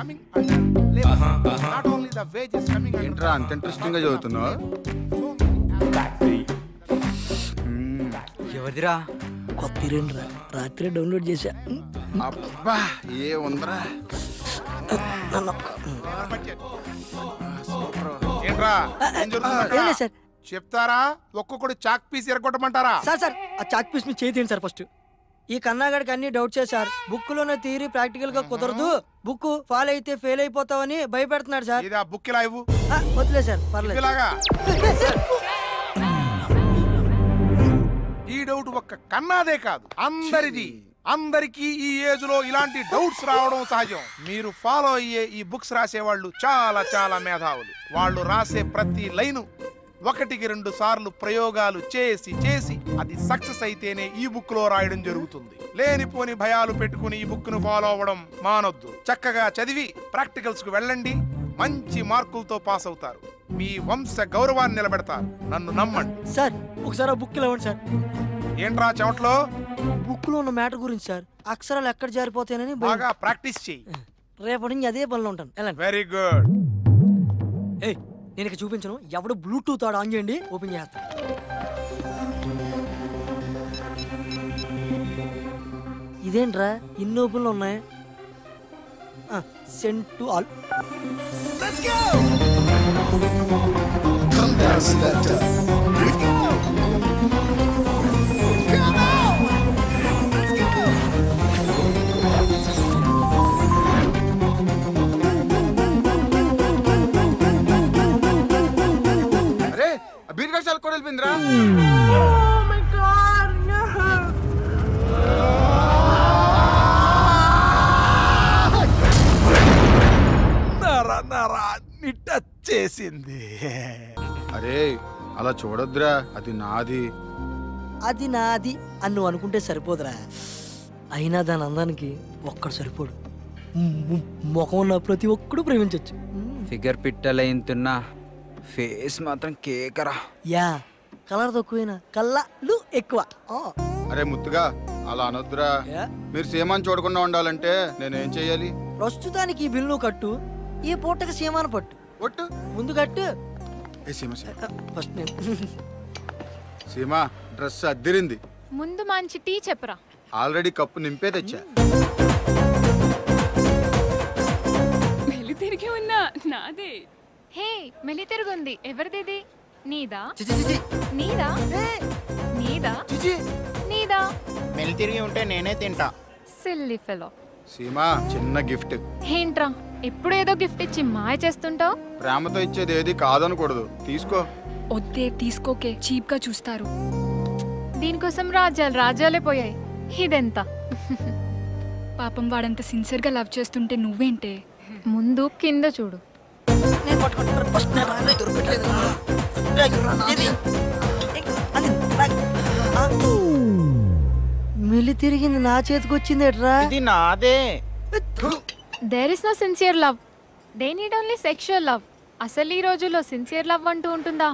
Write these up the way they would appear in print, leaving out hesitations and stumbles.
coming under labor. Not only the wages coming under. ఏంట్రా అంత interesting గా చదువుతున్నావు? ఎవరిదిరా? కొత్తిరేంద్రా రాత్రి డౌన్లోడ్ చేశా. అబ్బా ఏ ఉందరా ఏంట్రా సార్ చెప్తారా? ఒక్కొక్కడు చాక్ పీస్ ఎరగొట్టమంటారా? సార్ ఆ చాక్ పీస్ మీ చేతి సార్. ఫస్ట్ ఈ కన్నాగడికి అన్ని డౌట్ చేశారు. బుక్ లోనే థియరీ ప్రాక్టికల్ గా కుదరదు, బుక్ ఫాలో అయితే ఫెయిల్ అయిపోతావని భయపెడుతున్నాడు సార్. ఇది ఆ బుక్ ఇలా ఇవ్వు. వదిలే సార్ పర్లేదు. ఇలాగా ఈ డౌట్ ఒక్క కన్నాదే కాదు, అందరిది. అందరికీ ఈ ఏజ్ లో ఇలాంటి డౌట్స్ రావడం సహజం. మీరు ఫాలో అయ్యే ఈ బుక్స్ రాసే వాళ్ళు చాలా చాలా మేధావులు. వాళ్ళు రాసే ప్రతి లైను 1-2 సార్లు ప్రయోగాలు చేసి చేసి అది సక్సెస్ అయితేనే ఈ బుక్ లో రాయడం జరుగుతుంది. లేనిపోని భయాలు పెట్టుకుని ఈ బుక్ ను ఫాలో అవ్వడం మానొద్దు. చక్కగా చదివి ప్రాక్టికల్స్ కు వెళ్ళండి, మంచి మార్కులతో పాస్ అవుతారు, మీ వంశ గౌరవాన్ని నిలబెడతారు. నన్ను నమ్మండి సార్. ఒకసారి ఆ బుక్ ఇవ్వండి సార్. ఏంట్రా చెమట్లో? బుక్ లో ఉన్న మ్యాటర్ గురించి సార్. అక్షరాలు ఎక్కడ జారిపోతాయని బాగా ప్రాక్టీస్ చెయ్యి. రేపటి నుంచి అదే పనిలో ఉంటాను. Very good. నేను ఇక చూపించను. ఎవడు బ్లూటూత్ ఆన్ చేయండి, ఓపెన్ చేస్తా. ఇదేంట్రా ఇన్ని ఓపెన్లు ఉన్నాయి? Send to all. బీర్గా కూడా వెళ్ళిపోయిందిరా. టచ్ చేసింది. అరే అలా చూడొద్దురా, అది నాది. అది నాది అని నువ్వు అనుకుంటే సరిపోదురా. అయినా దాని అందానికి ఒక్కడు సరిపోడు. ముఖం ఉన్న ప్రతి ఒక్కడు ప్రేమించవచ్చు. ఫిగర్ పిట్టలైతున్నా ఫేస్ మాత్రం కేకరా. యా కలర్ తక్కువైనా కళ్ళలు ఎక్కువ. అరే ముత్తుగా అలా అనొద్దురా. మీరు సీమాన్ చూడకుండా ఉండాలంటే నేనేం చెయ్యాలి? ప్రస్తుతానికి ఈ బిల్లు కట్టు, ఈ పూటకి సీమాన పట్టు. ఒట్టు ముందు కట్టు. ఫస్ట్ నేను సీమా డ్రెస్ అద్దిరింది. ముందు మంచి టీ చెప్పరా. ఆల్రెడీ కప్పు నింపే తెచ్చా. మెలి తిరిగి ఉన్నా నాదే. హే మెలి తిరుగుంది, ఎవరిది? నీదా? నీదా? నీదా? నీదా? మెలి తిరిగి ఉంటే నేనే తింటా. Silly fellow. సీమా చిన్న గిఫ్ట్. ఏంట్రా ఎప్పుడు ఏదో గిఫ్ట్ ఇచ్చి మాయ చేస్తుంటావు? ప్రేమతో ఇచ్చేది ఏది కాదనకూడదు, తీసుకో. వద్దే తీసుకోకే, చీప్ గా చూస్తారు. దీనికోసం రాజ్యాలే పోయాయి. ఇదెంత? పాపం వాడంత సిన్సియర్ గా లవ్ చేస్తుంటే నువ్వేంటే? ముందు కింద చూడు. మెల్లి తిరిగింది నా చేతికి వచ్చింది. ఎట్రా ఇది నాదే. There is no sincere love, they need only sexual love. అసలు ఈ రోజుల్లో సిన్సియర్ లవ్ అంటూ ఉంటుందా?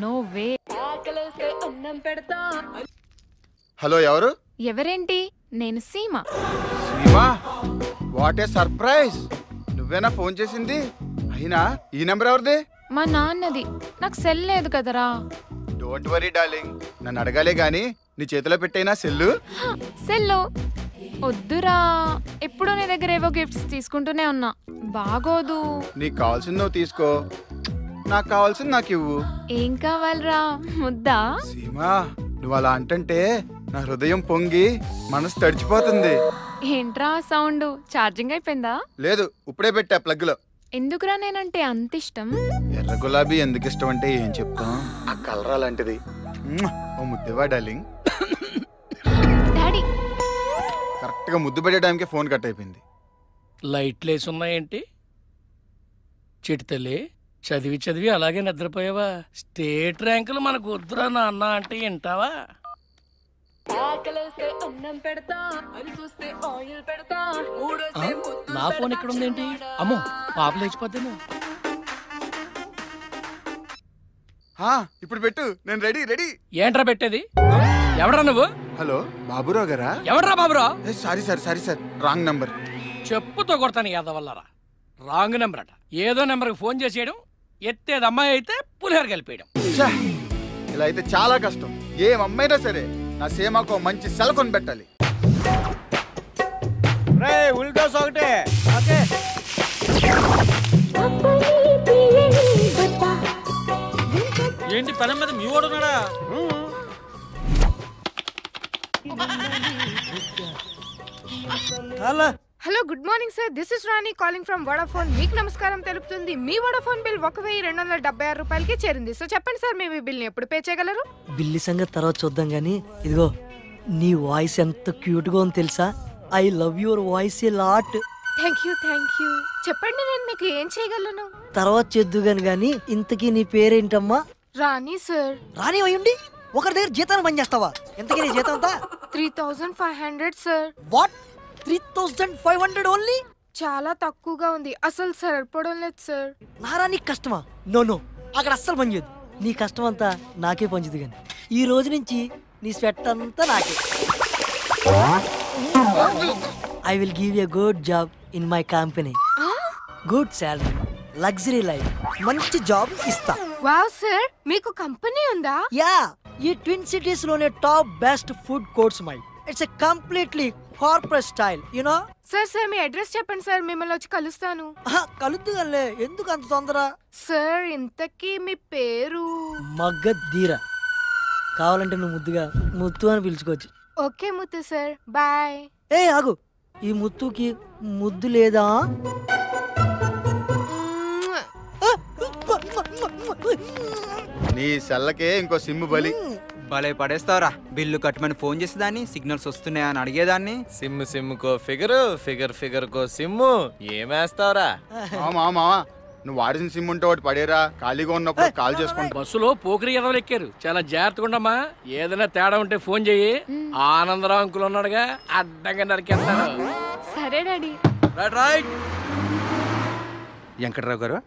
No way. హలో ఎవరు? ఎవరేంటి? నేను సీమ. Seema what a surprise. నువ్వేనా ఫోన్ చేసింది? అయినా ఈ నెంబర్ ఎవరిది? మా నాన్నది. నాకు సెల్ లేదు కదరా. డోంట్ వరీ డార్లింగ్, నన్ను అడగాలే గాని నీ చేతిలో పెట్టైనా సెల్లు. సెల్లు వద్దురా. ఎప్పుడు నీ దగ్గర ఏవో గిఫ్ట్స్ తీసుకుంటూనే ఉన్నా, బాగోదు. నీకు కావాల్సింది నువ్వు తీసుకో, నాకు కావాల్సింది నాకు ఇవ్వు. ఏం కావాలరా? ముద్దా? సీమా నువ్వు అలా అంటుంటే నా హృదయం పొంగి మనసు తడిచిపోతుంది. ఏంట్రా సౌండ్? ఛార్జింగ్ అయిపోయిందా? లేదు, ఇప్పుడే పెట్టా ప్లగ్ లో. ఎందుకురా నేనంటే అంత ఇష్టం? ఎర్ర గులాబీ ఎందుకు ఇష్టం అంటే ఏం చెప్తాం, ఆ కలర్ అలాంటిది. ఓ ముద్దేవా డార్లింగ్. డాడీ కరెక్ట్ గా ముద్దు పెట్టే టైంకే ఫోన్ కట్ అయిపోయింది. లైట్లు వేసి ఉన్నాయేంటి? చిటితల్లి చదివి చదివి అలాగే నిద్రపోయావా? స్టేట్ ర్యాంకులు మనకు వద్దురా నాన్న అంటే వింటావా? నా ఫోన్ ఇక్కడ ఉందేంటి? అమ్మో పాప లేచిపోతేమో. ఇప్పుడు పెట్టు, నేను రెడీ రెడీ. ఏంట్రా పెట్టేది? ఎవడ్రా నువ్వు? హలో బాబురావు గారా? ఎవడ్రా Baburao? Sorry sir, sorry sir, wrong number. చెప్పుతో కొడతాను యాదవల్లరా. రాంగ్ నెంబర్ అట. ఏదో నెంబర్కి ఫోన్ చేసేయడం, ఎత్తేది అమ్మాయి అయితే పులిహోర కలిపేయడం. ఛే! ఇలా అయితే చాలా కష్టం. ఏం అమ్మైనా సరే నా సీమకు మంచి సెల కొని పెట్టాలి. రే ఉల్టోస్ ఒకటే. ఓకే ఏంటి పని మీద మీ వాడు ఉన్నాడా? Hello good morning sir, this is Rani calling from Vodafone. మీకు నమస్కారం తెలుపుతుంది. మీ వోడాఫోన్ బిల్ 1276 రూపాయలకి చేరింది. సో చెప్పండి సార్, మీ బిల్ ని ఎప్పుడు పే చేయగలరు? బిల్లి సంగతి తర్వాత చూద్దాం గానీ ఇదిగో నీ వాయిస్ ఎంత క్యూట్ గా ఉంది తెలుసా? I love your voice a lot. Thank you. చెప్పండి, నేను మీకు ఏం చేయగలను? తర్వాత చేద్దుగాని గానీ ఇంతకీ నీ పేరేంటమ్మా? రాణి సార్. రాణి అయ్యుండి ఒకరి దగ్గర జీతాన్ని పని చేస్తావా? ఎంతకీ నీ జీతం అంతా? 3500 సార్. వాట్? 3500 ఓన్లీ? చాలా తక్కువగా ఉంది, అసలు సరిపడం లేదు సార్. నారా నీకు కష్టమా? నో అక్కడ అస్సలు పని చేయదు. నీ కష్టం అంతా నాకే పంచుదు గాని ఈ రోజు నుంచి నీ స్వెట్ అంతా నాకే. I will give a good job in my company. Good salary, luxury life, మంచి జాబ్ ఇస్తా. వావ్ సార్, మీకు కంపెనీ ఉందా? యా, ఈ ట్విన్ సిటీస్ లోనే top best food courts my. It's a completely corporate style, you know. Sir me address చెప్పండి sir, మిమ్మల్ని వచ్చి కలుస్తాను. కలుద్దుగానే, ఎందుకు అంత తొందర? సార్ ఇంతకీ మీ పేరు? మగ్గధీర. కావాలంటే నువ్వు ముద్దుగా ముత్తు అని పిలుచుకోవచ్చు. Okay Muthu sir, bye. ఏ ఆగు, ఈ ముత్తుకి ముద్దు లేదా? నీ సెల్లకే ఇంకో సిమ్ము బలి. భలే పడేస్తావరా. బిల్లు కట్టమని ఫోన్ చేసేదాన్ని, సిగ్నల్స్ వస్తున్నాయా అని అడిగేదాన్ని. సిమ్ కో ఫిగర్ కో సిమ్ము ఏమేస్తావరా? మామా నువ్వు వాడిన సిమ్ ఉంటే ఒకటి పడేరా, ఖాళీగా ఉన్నప్పుడు కాల్ చేసుకుంటా. బస్సులో పోకిరి ఎదవలు ఎక్కారు, చాలా జాగ్రత్తగా ఉండమ్మా. ఏదైనా తేడా ఉంటే ఫోన్ చెయ్యి. ఆనందరావు అంకుల్ ఉన్నాడుగా, అడ్డంగా నరికేస్తాడు. సరే డాడీ. రైట్. వెంకట్రావు గారు,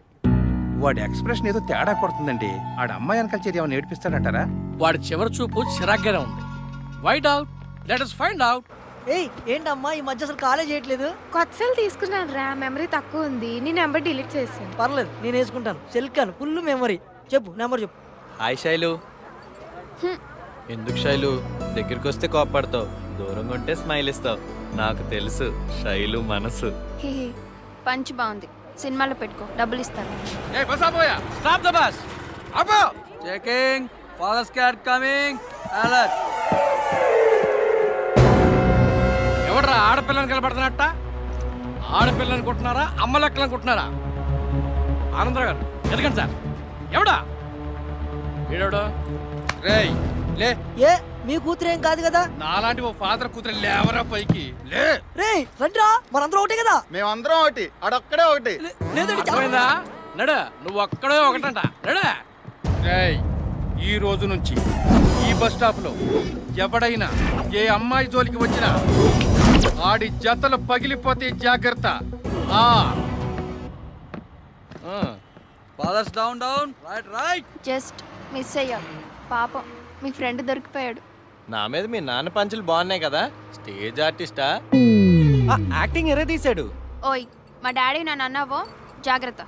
వాడి ఎక్స్ప్రెషన్ ఏదో తేడా కొడుతుందండి. ఆడ అమ్మాయి వెనకాల చేరి ఏమైనా ఏడిపిస్తాడంటారా? వాడి చివరి చూపు చిరాగ్గానే ఉంది. White out, let us find out. ఏయ్ ఏంటమ్మా ఈ మధ్య అసలు కాలేజ్ చేయట్లేదు? కొత్త సెల్ తీసుకున్నాను రా, మెమరీ తక్కువ ఉంది. నీ నెంబర్ డిలీట్ చేసాను. పర్లేదు, నేను వేసుకుంటాను. సెల్ కాను, ఫుల్ మెమరీ. చెప్పు నెంబర్ చెప్పు. హాయ్ శైలు. ఎందుకు శైలు? దగ్గరికి వస్తే కోపడతావు, దూరంగా ఉంటే స్మైల్ ఇస్తావు. నాకు తెలుసు శైలు మనసు. పంచ్ బాగుంది, సినిమాలో పెట్టుకో, డబ్బులు ఇస్తాను. ఏ బస్ ఆపోయా, స్టాప్ ద బస్. ఆపో. Checking, father's cat coming, alert. ఎవడ్రా ఆడపిల్లని కనబడుతున్నట్ట? ఆడపిల్లని అనుకుంటున్నారా, అమ్మ లెక్కలు అనుకుంటున్నారా? ఆనందరావు గారు ఎదగండి సార్. ఎవడా వీడోడు? రేయ్ లే. ఏ మీ కూతురేం కాదు కదా? నాలాంటి ఓ ఫాదర్ కూతురు లేవరా పైకి లే. రే రండిరా, మనందరం ఒకటే కదా? మేమందరం ఒకటి, ఆడొక్కడే ఒకటి. అర్థమైందా? నడు, నువ్వు ఒక్కడే ఒకటంట. నడు. రేయ్, ఈ రోజు నుంచి ఈ బస్ స్టాప్ లో ఎవడైనా ఏ అమ్మాయి జోలికి వచ్చినా ఆడి జతలు పగిలిపోతే జాగ్రత్త. Fathers down down, right right. Just miss అయ్యా, పాపం మీ ఫ్రెండ్ దొరికిపోయాడు. నా మీద మీ నాన్న పంచులు బాగున్నాయి కదా, స్టేజ్ ఆర్టిస్టా? యాక్టింగ్ ఎరే తీసాడు. ఓయ్, మా డాడీ నన్ను అన్నావో జాగ్రత్త.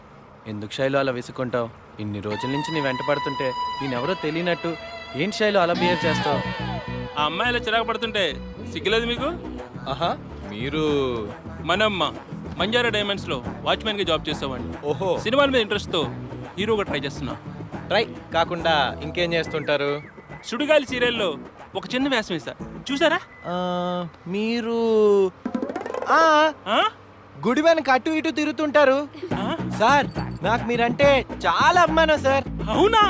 ఎందుకు శైలు అలా విసుకుంటావు? ఇన్ని రోజుల నుంచి నీ వెంట పడుతుంటే నేనెవరో తెలియనట్టు ఏంటి శైలు అలా బిహేవ్ చేస్తావు? ఆ అమ్మాయిలా చిరాకు పడుతుంటే సిగ్గులేదు మీకు? ఆహా, మీరు మనం మంజారా డైమండ్స్ లో వాచ్మెన్ గా జాబ్ చేస్తామండి. ఓహో, సినిమాల మీద ఇంట్రెస్ట్ తో హీరోగా ట్రై చేస్తున్నా. ట్రై కాకుండా ఇంకేం చేస్తుంటారు? సుడిగాలి సీరియల్లో ఒక చిన్న వేషం వేసా, చూసారా? మీరు గుడి వెనక అటు ఇటు తిరుగుతుంటారు సార్. నాకు మీరంటే చాలా అభిమానం సార్. అవునా?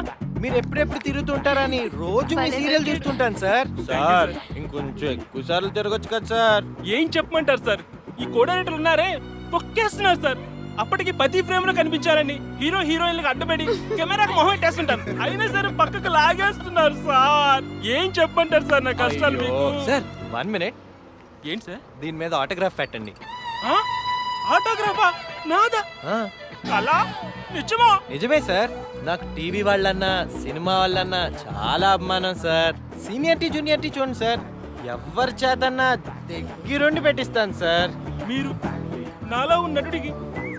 మీరు ఎప్పుడెప్పుడు తిరుగుతుంటారని రోజు మీ సీరియల్ చూస్తుంటాను సార్. సార్ ఇంకొంచెం ఎక్కువ సార్లు తిరగొచ్చు కదా సార్. ఏం చెప్పమంటారు సార్, ఈ కోఆర్డినేటర్ ఉన్నారే పొక్కేస్తున్నారు సార్. అప్పటికి ప్రతి ఫ్రేమ్ లో కనిపించారని హీరో హీరోయిన్లకు అడ్డపడి కెమెరాకు మొహం పెట్టేస్తుంటారు, అయినా సరే పక్కకు లాగేస్తున్నారు సార్. ఏం చెప్పంటారు సార్ నా కష్టాలు మీకు? Sir 1 minute. ఏంటి సార్? దీని మీద ఆటోగ్రాఫ్ పెట్టండి. ఆటోగ్రాఫా నాదా? అలా నిజమా? నిజమే సార్. నాకు టీవీ వాళ్ళన్నా సినిమా వాళ్ళన్నా చాలా అభిమానం సార్. సీనియారిటీ జూనియారిటీ చూడండి సార్, ఎవరి చేతన్నా దగ్గరుండి పెట్టిస్తాను సార్. మీరు నాలో ఉన్న నటుడికి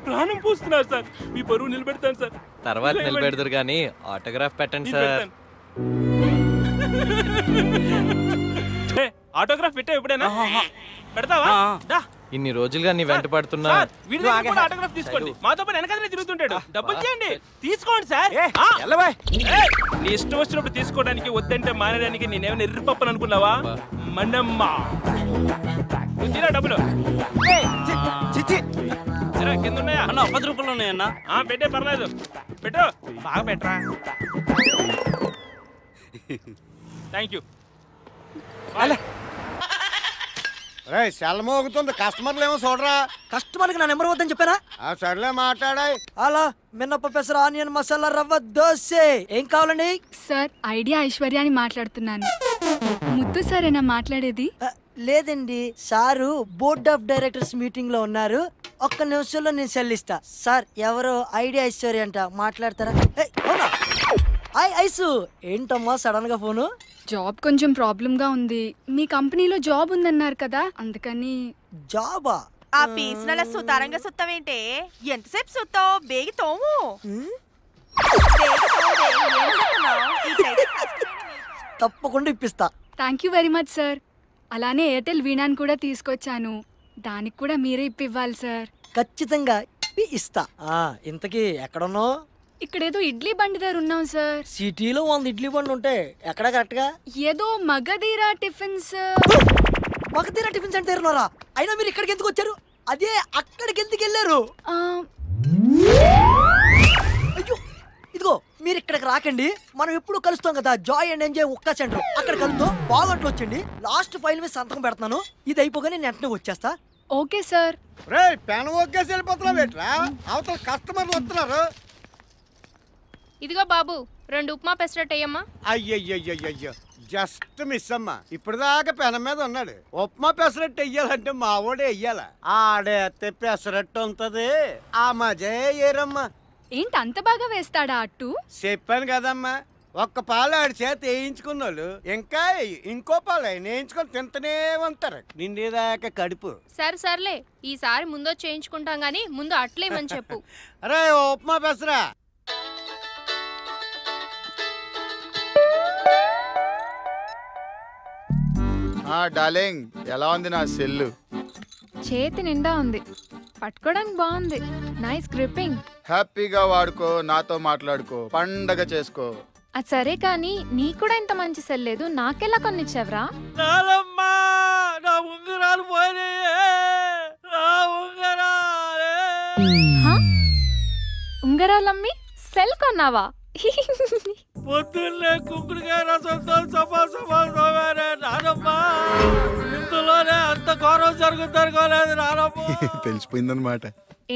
ప్రాణం పోస్తున్నారు సార్. మీ బరువు నిలబెడతాను సార్. తర్వాత నిలబెడతారు కానీ ఆటోగ్రాఫ్ పెట్టండి సార్. ఆటోగ్రాఫ్ పెట్టా ఎప్పుడైనా? పెడతావా? ఇన్ని రోజులుగా నీ వెంట పడుతున్నా. ఆటోగ్రాఫ్ తీసుకోండి. మాతో పాటు వెనకాలనే తిరుగుతుంటాడు. డబ్బులు చేయండి. తీసుకోండి సార్. నీ ఇష్టం వచ్చినప్పుడు తీసుకోవడానికి, వద్దంటే మానేయడానికి నేనేమైనా ఎర్రిపప్పని అనుకున్నావా? మనమ్మ తీరా డబ్బులు. కింద ఉన్నాయా అన్న? 10 రూపాయలు ఉన్నాయన్నా. పెట్టే, పర్లేదు. పెట్టు, బాగా పెట్టరా. Thank you. సెల్ మోగుతుంది, కస్టమర్లు ఏమో చూడరా. కస్టమర్కి నా నెంబర్ వద్దని చెప్పానా? సర్లే మాట్లాడాయి. అలా మినప పెసర ఆనియన్ మసాలా రవ్వ దోశ. ఏం కావాలండి? సార్ ఐడియా ఐశ్వర్య అని మాట్లాడుతున్నాను. ముద్దు సారేనా మాట్లాడేది? లేదండి, sir board of directors meeting లో ఉన్నారు. ఒక్క నిమిషంలో నేను చెల్లిస్తా. సార్ ఎవరో ఐడియా ఐశ్వర్య అంట, మాట్లాడతారా? ఐసు ఏంటమ్మా సడన్ గా ఫోను? జాబ్ కొంచెం ప్రాబ్లం గా ఉంది. మీ కంపెనీలో జాబ్ ఉందన్నారు కదా, అందుకని. జాబా? ఆ పీసినల సుతారంగా సుత్తవేంటే? ఎంతసేపు సుత్తావు? బేగి తోము. తప్పకుండా ఇప్పిస్తా. Thank you very much sir. అలానే ఎయిర్టెల్ వీణాన్ని కూడా తీసుకొచ్చాను, దానికి కూడా మీరే ఇప్పివ్వాలి సార్. ఖచ్చితంగా ఇస్తా. ఇంతకీ ఎక్కడున్నావు? ఇక్కడేదో ఇడ్లీ బండి దగ్గర ఉన్నాం సార్. సిటీలో 100 ఇడ్లీ బండి ఉంటాయి. ఎక్కడ కరెక్ట్ గా? ఏదో మగధీరా టిఫిన్స్. మగధీరా టిఫిన్స్ అంటే ఉన్నారా? అయినా మీరు ఇక్కడికి ఎందుకు వచ్చారు? అదే అక్కడికి ఎందుకు వెళ్ళారు? అయ్యో, ఇదిగో మీరు ఇక్కడికి రాకండి. మనం ఎప్పుడు కలుస్తాం కదా, జాయ్ అండ్ ఎంజాయ్ ఒక్క సెంటర్, అక్కడ కలుద్దాం. బాగంట్లో వచ్చండి. లాస్ట్ ఫైల్ మీద సంతకం పెడతాను. ఇది అయిపోగానే నేను వెంటనే వచ్చేస్తా. Okay sir. రే పెన్ ఒకేసి వెళ్ళిపోతున్నావు ఏంట్రా? అవతల కస్టమర్లు వస్తున్నారు. ఇదిగో బాబు, 2 ఉప్మా పెసరట్టు అయ్యమ్మా. అయ్యయ్యయ్యో, జస్ట్ మిస్ అమ్మా. ఇప్పుడు దాకా పెనం మీద ఉన్నాడు. ఉప్మా పెసరట్టు వెయ్యాలంటే మా వాడే వెయ్యాల. ఆడేస్తే పెసరట్టు ఉంటది. ఆ మజే ఏరమ్మా. ఏంటి అంత బాగా వేస్తాడా అట్టు? చెప్పాను కదమ్మా, ఒక్క పాలు ఆడి చేత వేయించుకున్నాళ్ళు ఇంకా ఇంకో పాలు ఆయన వేయించుకొని తింటనే ఉంటారు నిండేదాకా కడుపు. సర్లే, ఈసారి ముందో చేయించుకుంటాం గానీ ముందు అట్లేమని చెప్పు. అరే ఉప్మా పెసరా. డార్లింగ్, ఎలా ఉంది నా సెల్లు? చేతి నిండా ఉంది, పట్టుకోవడానికి బాగుంది. Nice gripping. హ్యాపీగా వాడుకో, నాతో మాట్లాడుకో, పండగ చేసుకో. అది సరే కానీ నీ కూడా ఇంత మంచి సెల్ లేదు, నాకెలా కొనిచ్చావరా? నా ఉంగరాలు ఉంగరాలమ్మి సెల్ కొన్నావా? పొద్దున్నే కుంకుడుకాయ రసంతో సభా నానమ్మా, ఇందులోనే అంత ఘోరం జరుగుతారుకోలేదు నానమ్మ. తెలిసిపోయిందన్నమాట.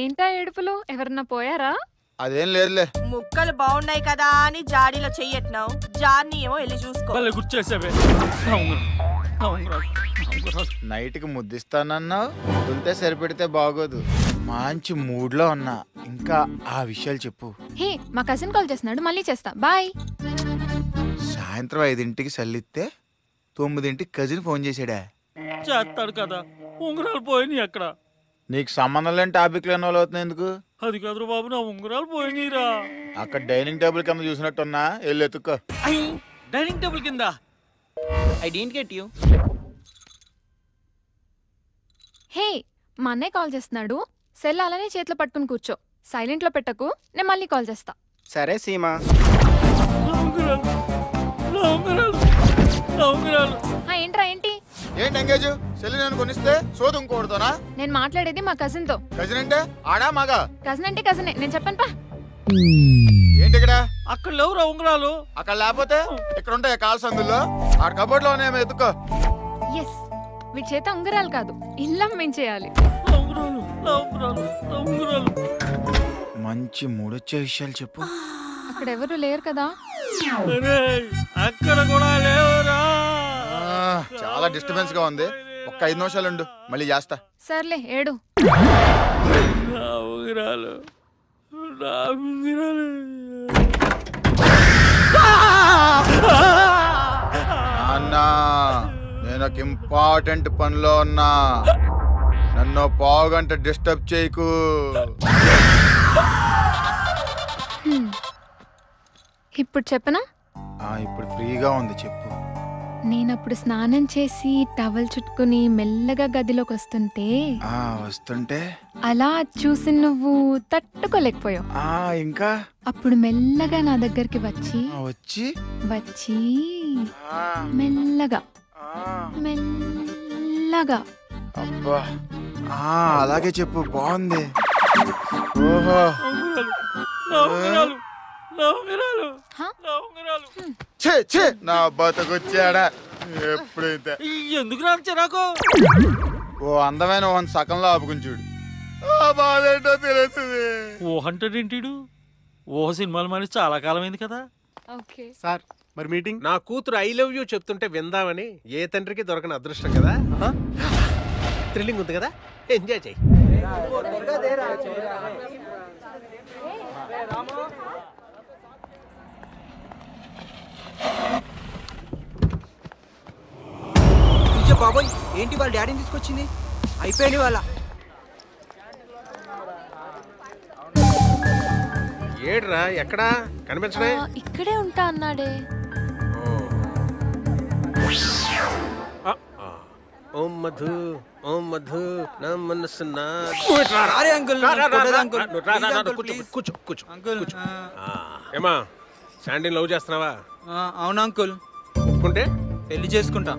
ఏంటా ఏడుపులు? ఎవరన్నా పోయారా? అదేం లేదులే. ముక్కలు బాగున్నాయి కదా అని జాడీలో చెయ్యట్నావు. జార్ని ఏమో వెళ్ళి చూసుకో. గుర్చేసావే. నైట్ కి ముద్దిస్తానన్నావు, ముద్దుంటే సరిపెడితే బాగోదు. మంచి మూడ్ లో ఉన్నా. ఇంకా ఆ విషయాలు చెప్పు. హే, మా కజిన్ కాల్ చేస్తున్నాడు, మళ్ళీ చేస్తా. బాయ్. సాయంత్రం 5ంటికి సల్లిస్తే 9ంటికి కజిన్ ఫోన్ చేసాడా? చేస్తాడు కదా. ఉంగరాలు పోయినాయి అక్కడ. నీకు సంబంధం లేని టాపిక్ లేని వాళ్ళు అవుతుంది ఎందుకు? అది కాదు బాబు, నా ఉంగరాలు పోయినీరా. అక్కడ డైనింగ్ టేబుల్ కింద చూసినట్టున్నా, వెళ్ళి ఎత్తుక్కో. డైనింగ్ టేబుల్ కింద? I don't get you. హే, మా అన్నయ్య కాల్ చేస్తున్నాడు. సెల్ అలానే చేతిలో పట్టుకుని కూర్చో, సైలెంట్ లో పెట్టకు. నేను మళ్ళీ కాల్ చేస్తా. సరే సీమా. ఏంట్రా ఏంటి? ఏంటి ఎంగేజ్? సెల్ నేను కొనిస్తే సోదు ఇంకోడుతోనా? నేను మాట్లాడేది మా కజిన్ తో. కజిన్ అంటే ఆడా మగా? కజిన్ అంటే కజినే, నేను చెప్పాను పా. ఏంటి ఇక్కడ? అక్కడ లేవురా ఉంగరాలు. అక్కడ లేకపోతే ఇక్కడ ఉంటాయి కాల్ సందుల్లో. ఆ కబోర్డ్ లో ఉన్నాయేమో, ఎత్తుకో. ఎస్, వీటి చేత ఉంగరాలు కాదు, ఇల్లమ్మించేయాలి. మంచి మూడొచ్చే విషయాలు చెప్పు. అక్కడ ఎవరు లేరు కదా? అక్కడ కూడా లేవురా. చాలా డిస్టర్బెన్స్ గా ఉంది. ఒక్క 5 నిమిషాలు ఉండు, మళ్ళీ చేస్తా. సర్లే, ఏడు. అన్నా, నేను ఒక ఇంపార్టెంట్ పనిలో ఉన్నా. నన్ను పావుగంట డిస్టర్బ్ చేయకు. ఇప్పుడు చెప్పనా? ఇప్పుడు ఫ్రీగా ఉంది, చెప్పు. నేనప్పుడు స్నానం చేసి టవల్ చుట్టుకుని మెల్లగా గదిలోకి వస్తుంటే అలా చూసి నువ్వు తట్టుకోలేకపోయావు. ఇంకా అప్పుడు మెల్లగా నా దగ్గరికి వచ్చి మెల్లగా మెల్లగా అబ్బా అలాగే చెప్పు, బాగుంది. ఓహో నా బతకొచ్చాడా ఎప్పుడైతే. ఎందుకు రాకు ఓ అందమైన ఓ సకంలో ఆపుకుని చూడు, బాధేంటో తెలుస్తుంది. ఊహంటాడేంటిడు? ఊహ సినిమాలు మరి చాలా కాలం అయింది కదా. సార్ మరి మీటింగ్. నా కూతురు ఐ లవ్ యూ చెప్తుంటే విందామని. ఏ తండ్రికి దొరకని అదృష్టం కదా. థ్రిల్లింగ్ ఉంది కదా, ఎంజాయ్ చెయ్యి. బాబోయ్, ఏంటి వాళ్ళ డాడీని తీసుకొచ్చింది? అయిపోయింది వాళ్ళ. ఏడ్రా, ఎక్కడా కనిపించడే? ఇక్కడే ఉంటా అన్నాడే. ఓం మధు ఓం మధు నా మనసు నా. కూర్చో కూర్చో కూర్చో. ఏమా శాండీని లవ్ చేస్తున్నావా? అవునా అంకుల్. ఒప్పుకుంటే పెళ్లి చేసుకుంటా,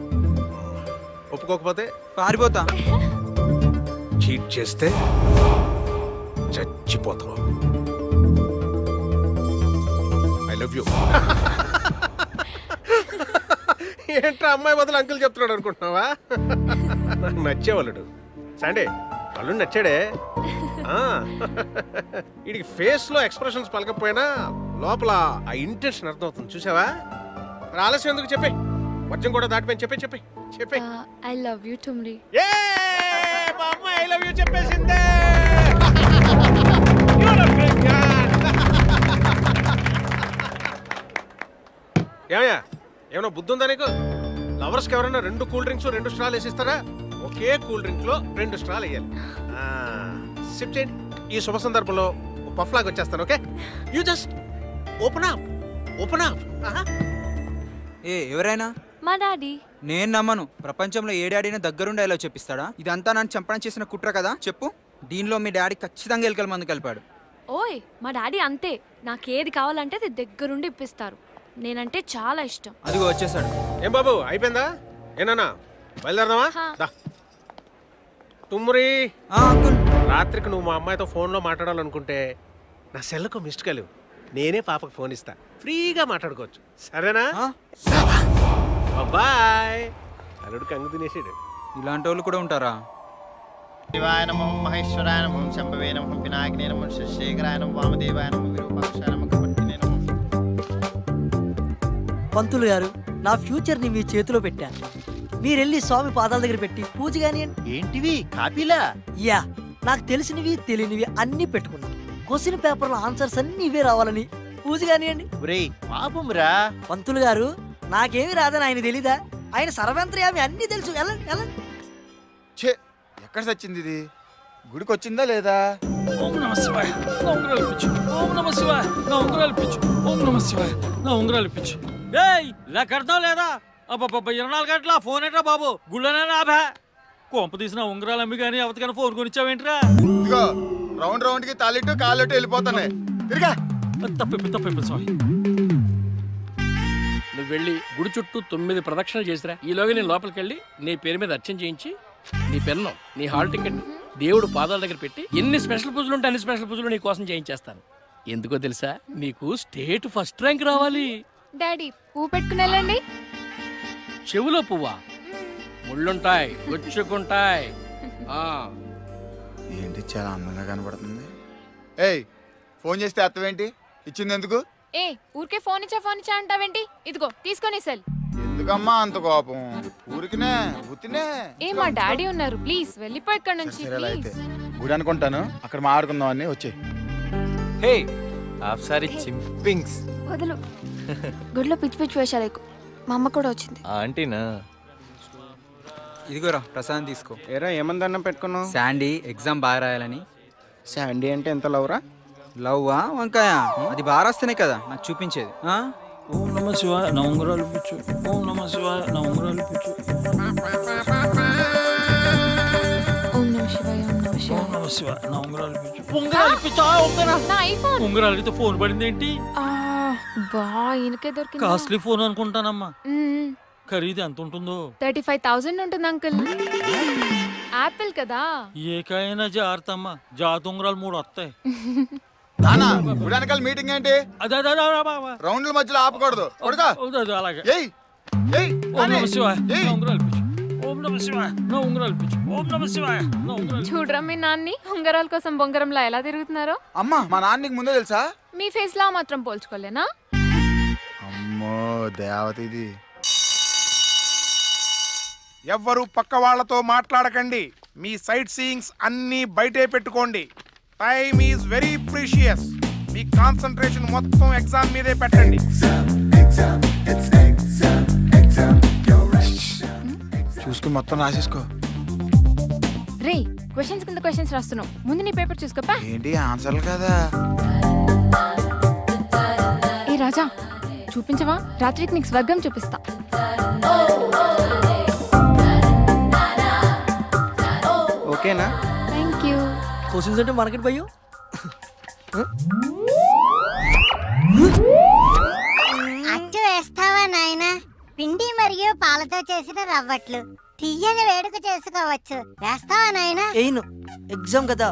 ఒప్పుకోకపోతే పారిపోతా. చీట్ చేస్తే చచ్చిపోతావు. I love you. ఏంట్రా అమ్మాయి బదులు అంకుల్ చెప్తున్నాడు అనుకుంటున్నావా? నాకు నచ్చేవాళ్ళుడు సండే, వాళ్ళు నచ్చాడే. వీడికి ఫేస్ లో ఎక్స్ప్రెషన్స్ పలకపోయినా లోపల ఆ ఇంటెన్షన్ అర్థమవుతుంది, చూసావా? ఆలస్యం ఎందుకు, చెప్పే వర్జం కూడా దాటిపోయి చెప్పే చెప్పే చెప్పే. ఐ లవ్ యూ టుమ్రీ. మా అమ్మాయి ఐ లవ్ యూ చెప్పేసిందే. ఏమయ్యా, ఏమన్నా బుద్ధి ఉందా నీకు? లవర్స్కి ఎవరైనా 2 కూల్ డ్రింక్స్ 2 స్ట్రాలు వేసిస్తారా? ఒకే కూల్ డ్రింక్ లో 2 స్ట్రాలు వేయాలి. సిప్ చేయండి. ఈ శుభ సందర్భంలో పఫ్ లాగా వచ్చేస్తాను. Okay, you just open up, open up. ఎవరైనా మా డాడీ. నేను నమ్మను. ప్రపంచంలో ఏ డాడీని దగ్గరుండి ఎలా చెప్పిస్తాడా? ఇదంతా నన్ను చంపడం చేసిన కుట్ర కదా. చెప్పు, దీనిలో మీ డాడీ ఖచ్చితంగా ఎలుకల మందు కలిపాడు. ఓయ్, మా డాడీ అంతే. నాకేది కావాలంటే అది దగ్గరుండి ఇప్పిస్తారు. నేనంటే చాలా ఇష్టం. అదిగో వచ్చేసాడు. ఏం బాబు, అయిపోయిందా? ఏనా బయలుదేరదామా? తుమ్మురి, రాత్రికి నువ్వు మా అమ్మాయితో ఫోన్లో మాట్లాడాలనుకుంటే నా సెల్లకు మిస్డ్ కాల్, నేనే పాపకు ఫోన్ ఇస్తా, ఫ్రీగా మాట్లాడుకోవచ్చు. సరేనా? బాయ్. అల్లుడు కంగు తినేసాడు. ఇలాంటి వాళ్ళు కూడా ఉంటారా? శివాయ నమః, మహేశ్వరాయ నమః, శంభవే నమః, వినాయకనే నమః, శేఖరాయ నమః, వామదేవాయ నమః, విరూపాక్షాయ నమః, కపట్టినే నమః. పంతులు గారు, నా ఫ్యూచర్ ని మీ చేతిలో పెట్టాను. మీరెళ్ళి స్వామి పాదాల దగ్గర పెట్టి పూజ కానివ్వండి. ఏంటివి కాపీలా? యా, నాకు తెలిసినవి తెలియనివి అన్ని పెట్టుకున్నాను. క్వశ్చన్ పేపర్ లో ఆన్సర్స్ అన్ని ఇవే రావాలని పూజ కానివ్వండి. పాపం రా పంతులు గారు, నాకేమి రాదని ఆయన తెలీదా? ఆయన సర్వంత్రయామి అన్ని తెలుసు. వెళ్ళండి వెళ్ళండి. ఎక్కడ సచ్చింది ఇది? గుడికి వచ్చిందా లేదా? ఓం నమ శివాయ, నా ఉంగరాలు ఇప్పించు. ఓం నమ శివాయ, నా ఉంగరాలు ఇప్పించు. ఓం నమ శివాయ, నా ఉంగరాలు ఇప్పించు. ఏయ్, ఇలా కడతావు లేదా? అబ్బబ్బబ్బ, 24 గంటల ఫోన్ ఏంట్రా బాబు? గుళ్ళనే నాభా కొంప తీసిన ఉంగరాలు అమ్మి కానీ అవతకని ఫోన్ కొనిచ్చావేంట్రా? ఇదిగో రౌండ్ రౌండ్ కి తాలిట్టు కాళ్ళట్టు వెళ్ళిపోతానే. తిరిగా తప్పి సారీ. నువ్వు వెళ్ళి గుడి చుట్టూ 9 ప్రదక్షిణలు చేసిరా. ఈలోగా నేను లోపలికి వెళ్ళి నీ పేరు మీద అర్చన చేయించి నీ పెన్ను, నీ హాల్ టికెట్ దేవుడు పాదాల దగ్గర పెట్టి ఎన్ని స్పెషల్ పూజలు ఉంటే అన్ని స్పెషల్ పూజలు నీ కోసం చేయించేస్తాను. ఎందుకో తెలుసా? నీకు స్టేట్ ఫస్ట్ ర్యాంక్ రావాలి. డాడీ, పువ్వు పెట్టుకుని వెళ్ళండి. చెవులో పువ్వా? ముళ్ళుంటాయి, గుచ్చుకుంటాయి. ఏంటి చాలా అందంగా కనబడుతుంది. ఏయ్, ఫోన్ చేస్తే అర్థమేంటి? ఇచ్చింది ఎందుకు? ఊరికే ఫోన్ ఇచ్చా అంటావేంటి? ఇదిగో తీసుకొని సెల్. ఎందుకమ్మా అంత కోపం? ఊరికినే ఉతినే. మా డాడీ ఉన్నారు, ప్లీజ్ వెళ్ళిపో ఇక్కడ నుంచి. అయితే గుడి అనుకుంటాను, అక్కడ మాట్లాడుకుందాం అని వచ్చే. హే ఆఫ్సారీ చింపింగ్స్ వదులు. గుడిలో పిచ్చి పిచ్చి వేషాలు ఎక్కువ. మా అమ్మ కూడా వచ్చింది. ఆంటీనా? ఇదిగోరా ప్రసాదం తీసుకో. ఏరా ఏమంది అన్నం పెట్టుకున్నావు? శాండీ ఎగ్జామ్ బాగా రాయాలని. శాండీ అంటే ఎంత లవ్రా? లవ్వా వంకాయ? అది బాగా రాస్తేనే కదా నాకు చూపించేది. ఓం నమ శివాయ నా ఉంగరాలు పిచ్చు. ఓం నమ శివాయ నా ఉంగరాలు పిచ్చు. ఓం నమ శివాయ ఓం నమ శివాయ. ఓం నమ శివాయ నా ఉంగరాలు పిచ్చు. ఉంగరాలు పిచ్చా? నా ఐఫోన్. ఉంగరాలకి ఫోన్ పడింది ఏంటి? బా ఈయనకే దొరికింది. కాస్ట్లీ ఫోన్ అనుకుంటానమ్మా. ఖరీదు ఎంత ఉంటుందో? 35,000 ఉంటుంది అంకుల్. యాపిల్ కదా. ఏకైనా జాగ్రత్తమ్మా, జాత ఉంగరాలు 3 వస్తాయి. మీటింగ్ ఏంటి? రౌండ్ల మధ్యలో ఆపకూడదు. అలాగే. ఓం నమ శివాయ నా ఉంగరాలు పిచ్చు. ఓం నమ శివాయ నా ఉంగరాలు పిచ్చు. ఓం నమ శివాయ నా ఉంగరాలు. చూడరా మీ నాన్ని ఉంగరాల కోసం బొంగరంలా ఎలా తిరుగుతున్నారో. అమ్మా మా నాన్నకి ముందే తెలుసా? మీ ఫేస్ లా మాత్రం పోల్చుకోలేనా? అమ్మో దేవత ఇది. ఎవ్వరు పక్క వాళ్లతో మాట్లాడకండి. మీ సైట్ సీయింగ్స్ అన్నీ బయటే పెట్టుకోండి. Time is very precious. Me concentration మొత్తం ఎగ్జామ్ మీదే పెట్టండి. చూసుకుని మొత్తం రాసేసుకో. రే క్వశ్చన్స్ కింద క్వశ్చన్స్ రాస్తున్నావు, ముందు నీ పేపర్ చూసుకోపా. ఏంటి ఆన్సర్లు కదా? ఏ రాజా చూపించవా? రాత్రికి నీకు స్వర్గం చూపిస్తా. ఓకేనా? Thank you. క్వశ్చన్స్ అంటే మార్కెట్ భయ్యో. అచ్చు వేస్తావా నాయనా? పిండి మరియు పాలతో చేసిన రవ్వట్లు తీయని వేడుక చేసుకోవచ్చు. వేస్తావా నాయనా? ఏను ఎగ్జామ్ కదా.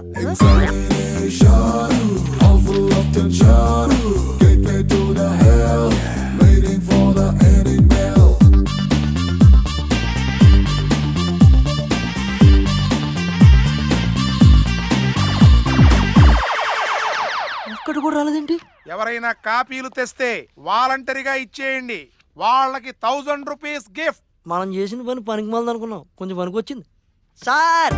ఒక్కటి కూడా రాలేదేంటి? ఎవరైనా కాపీలు తెస్తే వాలంటరీగా ఇచ్చేయండి. వాళ్ళకి 1000 రూపీస్ గిఫ్ట్. మనం చేసిన పని పనికి మాలది అనుకున్నాం, కొంచెం పనికి వచ్చింది సార్.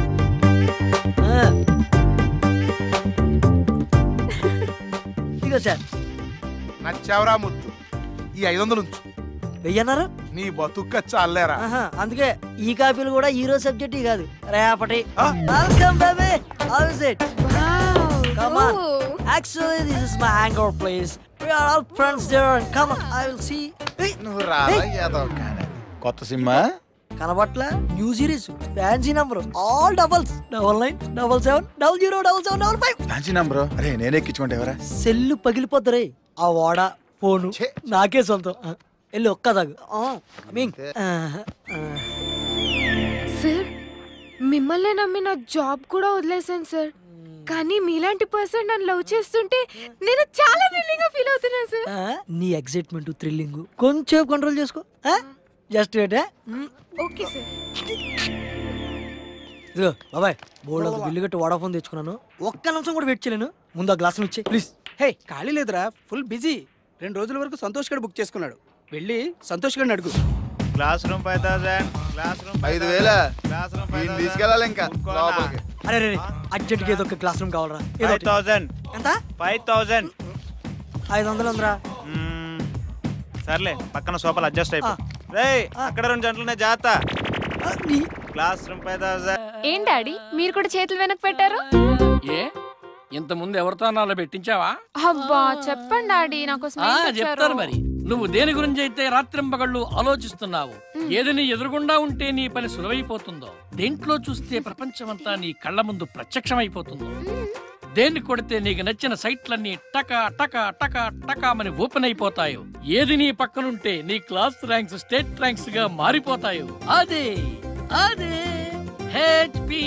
ఇదిగో సార్. నచ్చావరా ముద్దు. ఈ 500 ఉంచు. వెయ్యన్నారు? నీ బతుక్క చాలేరా. అందుకే ఈ కాపీలు కూడా ఈ రోజు సబ్జెక్ట్ కాదు, రేపటి. Welcome baby. How is it? Come on. Actually, this is my anchor place. We are all friends there. Come on, I will see. నువ్వు రాలా యాదవ్ కానీ. కొత్త సినిమా కనబట్ల new series, fancy number, all doubles. 9977007755. Fancy number. అరే నేను ఎక్కించుకుంటే ఎవరా? సెల్లు పగిలిపోతారే. ఆ వాడ ఫోను నాకే సొంతం. వెళ్ళి ఒక్క తాగు. సార్ మిమ్మల్ని నమ్మిన జాబ్ కూడా వదిలేసాను సార్. కానీ మీలాంటి పర్సన్ నన్ను లవ్ చేస్తుంటే నేను చాలా థ్రిల్లింగ్ గా ఫీల్ అవుతున్నాను సార్. నీ ఎక్సైట్మెంట్ థ్రిల్లింగ్ కొంచెం కంట్రోల్ చేసుకో. Just wait. Okay sir. ఇదిగో బాబాయ్, బోర్డు అంత బిల్లు కట్టి వాడాఫోన్ తెచ్చుకున్నాను. ఒక్క నిమిషం కూడా వెయిట్ చేయలేను. ముందు ఆ గ్లాస్ ఇచ్చే ప్లీజ్. హే ఖాళీ లేదురా, ఫుల్ బిజీ. 2 రోజుల వరకు సంతోష్ గడు బుక్ చేసుకున్నాడు. వెళ్ళి సంతోష్ గడిని అడుగు. Class room 5000. Class room 5000. Class room 5000 తీసుకెళ్ళాలి ఇంకా లోపలికి. అరే రే అర్జెంట్ గా ఏదో ఒక క్లాస్ రూమ్ కావాలరా. 5000. ఎంత? 5000. 500 ఉందిరా. సర్లే పక్కన సోఫాలు అడ్జస్ట్ అయిపో. రేయ్ అక్కడ 2 జంటలునే జాత. Class room 5000. ఏం డాడీ మీరు కూడా చేతులు వెనక పెట్టారు? ఏ ఇంత ముందు ఎవరితో అలా పెట్టించావా? అబ్బా చెప్పండి డాడీ, నాకోసం చెప్తారు మరి. నువ్వు దేని గురించి అయితే రాత్రింపగళ్ళు ఆలోచిస్తున్నావు, ఏది నీ ఎదురుగుండా ఉంటే నీ పని సులువైపోతుందో, దేంట్లో చూస్తే ప్రపంచమంతా నీ కళ్ళ ముందు ప్రత్యక్షమైపోతుందో, దేన్ని కొడితే నీకు నచ్చిన సైట్లన్నీ టకా టకా టకా టకామని ఓపెన్ అయిపోతాయో, ఏది నీ పక్కనుంటే నీ క్లాస్ ర్యాంక్స్ స్టేట్ ర్యాంక్స్ గా మారిపోతాయో అదే అదే HP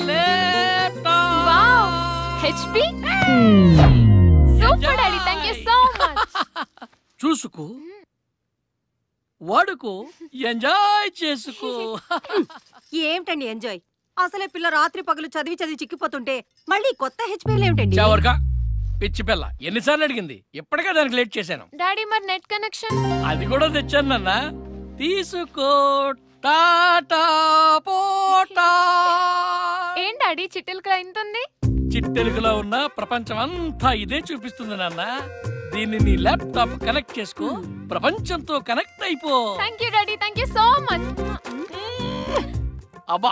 laptop. HP super daddy, thank you so much. చూసుకో, వాడుకో, ఎంజాయ్ చేసుకో. ఏమిటండి ఎంజాయ్? అసలే పిల్ల రాత్రి పగలు చదివి చదివి చిక్కిపోతుంటే మళ్ళీ కొత్త హెచ్పీలు ఏమిటండి? పిచ్చి పిల్ల ఎన్నిసార్లు అడిగింది, ఎప్పటికే దానికి లేట్ చేశాను. డాడీ మరి నెట్ కనెక్షన్ అది కూడా తెచ్చాను నాన్న. తీసుకో. టాటా పోటా. ఏం డాడీ చిట్టెలుకలా ఇంత ఉంది? చిట్టెలుకలో ఉన్న ప్రపంచం అంతా ఇదే చూపిస్తుంది నాన్న. దీన్ని నీ ల్యాప్టాప్ కనెక్ట్ చేసుకో, ప్రపంచంతో కనెక్ట్ అయిపో. Thank you daddy, thank you so much. అబ్బా